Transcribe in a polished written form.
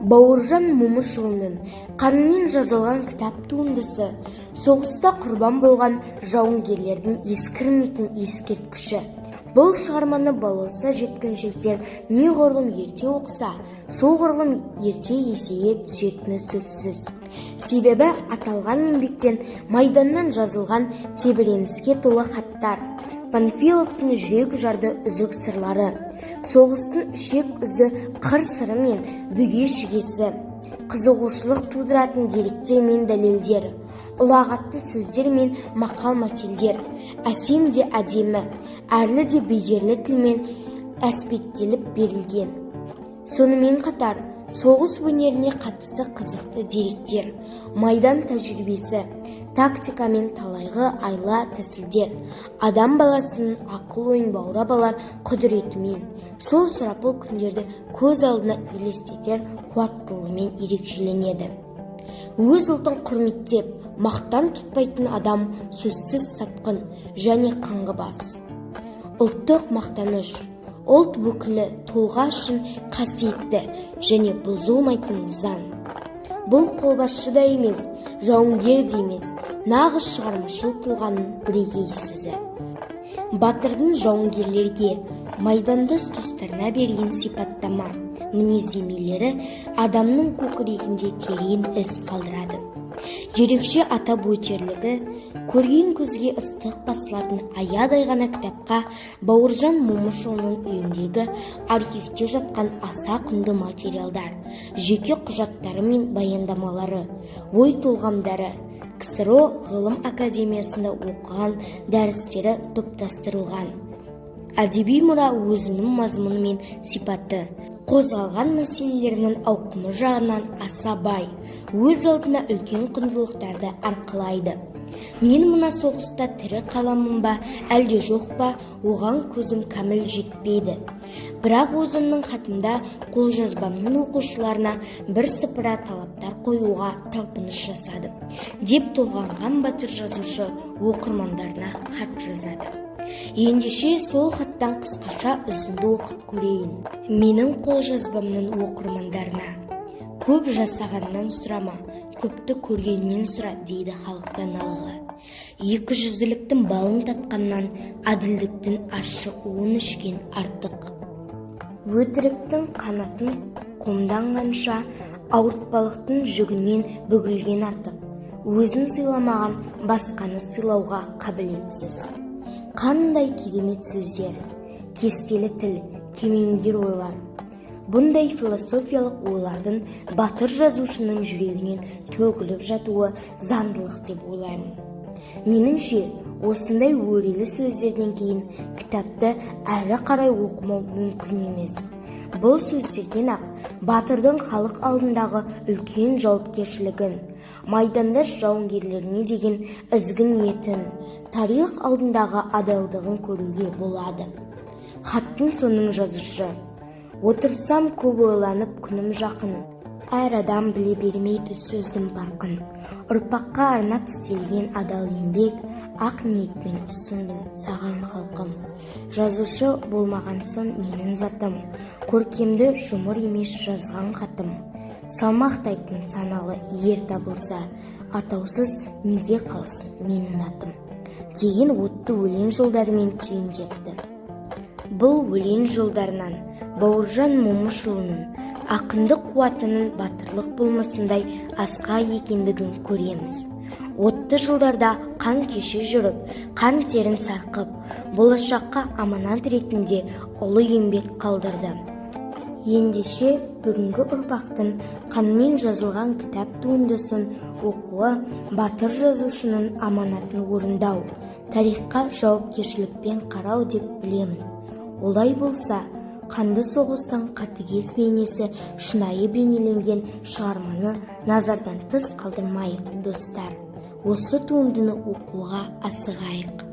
Бауыржан Момышұлының қанымен жазылған кітап туындысы соғыста құрбан болған жауынгерлердің ескірмейтін ескерткіші. Бұл шығарманы балауса жеткіншектер неғұрлым ерте оқыса, соғұрлым ерте есейе түсетіні сөзсіз. Себебі аталған еңбектен майданнан жазылған тебіреніске толы хаттар, Панфиловтың жүрек жарды үзік сырлары, соғыстың ішек үзі қыр-сыры мен бүге-шігесі, қызығушылық тудыратын деректер мен дәлелдер, ұлағатты сөздер мен мақал-мәтелдер, әсем де әдемі, әрлі де бедерлі тілмен әспеттеліп берілген. Сонымен қатар, соғыс өнеріне қатысты қызықты деректер, майдан тәжірибесі, тактика мен талайғы айла тәсілдер, адам баласының ақыл-ойын баурап алар құдіретімен, сол сұрапыл күндерді көз алдына елестетер қуаттылығымен ерекшеленеді. Өз ұлтын құрметтеп, мақтан тұтпайтын адам сөзсіз сатқын және қаңғыбас. Ұлттық мақтаныш, ұлт өкілі тұлға үшін қасиетті және бұзылмайтын заң. Бұл қолбасшы да емес, жауынгер де емес, нағыз шығармашыл тұлғаның бірегей сөзі. Батырдың жауынгерлерге, майдандас достарына берген сипаттама, мінездемелері адамның көкірегінде терең із қалдырады. Ерекше атап өтерлігі, көрген көзге ыстық басылатын аядай ғана кітапқа Бауыржан Момышұлының үйіндегі архивте жатқан аса құнды материалдар, жеке құжаттары мен баяндамалары, ой толғамдары, КСРО ғылым академиясында оқыған дәрістері топтастырылған. Әдеби мұра өзінің мазмұны мен сипаты, қозғалған мәселелерінің ауқымы жағынан аса бай, өз алдына үлкен құндылықтарды арқалайды. Мен мына соғыста тірі қаламын ба, әлде жоқ па, оған көзім кәміл жетпейді. Бірақ өзімнің хатымда қолжазбамның оқушыларына бірсыпыра талаптар қоюға талпыныс жасады, деп толғанған батыр жазушы оқырмандарына хат жазады. Ендеше сол хаттан қысқаша үзінді оқып көрейін. Менің қолжазбамның оқырмандарына: көп жасағаннан сұрама, көпті көргеннен сұра, дейді халық даналығы. 200-ліктің балын татқаннан әділдіктің ащы уын ішкен артық. Өтіріктің қанатын қомданғанша, ауыртпалықтың жүгінен бүгілген артық. Өзін сыйламаған басқаны сыйлауға қабілетсіз. Қандай керемет сөздер, кестелі тіл, кемеңгер ойлар. Бұндай философиялық ойлардың батыр жазушының жүрегінен төгіліп жатуы заңдылық деп ойлаймын. Меніңше, осындай өрелі сөздерден кейін кітапты әрі қарай оқымау мүмкін емес. Бұл сөздерден ақ батырдың халық алдындағы үлкен жауапкершілігін, майдандас жауынгерлеріне деген ізгі ниетін, тарих алдындағы адалдығын көруге болады. Хаттың соның жазушы: отырсам көп ойланып күнім жақын, әр адам біле бермейді сөздің парқын. Ұрпаққа арнап істелген адал еңбек, ақ ниетпен ұсындым саған халқым. Жазушы болмаған соң менің затым, көркемді жұмыр емес жазған хатым. Салмақтайтын саналы ер табылса, атаусыз неге қалсын менің атым, деген отты өлең жолдарымен түйіндепті. Бұл өлең жолдарынан Бауыржан Момышұлының ақындық қуатының батырлық болмысындай асқа екендігін көреміз. Отты жылдарда қан кеше жүріп, қан терін сарқып, болашаққа аманат ретінде ұлы еңбек қалдырды. Ендеше бүгінгі ұрпақтың қанмен жазылған кітап туындысын оқуы батыр жазушының аманатын орындау, тарихқа жауапкершілікпен қарау деп білемін. Олай болса, қанды соғыстың қатыгез бейнесі шынайы бейнеленген шығарманы назардан тыс қалдырмайық, достар. Осы туындыны оқуға асығайық.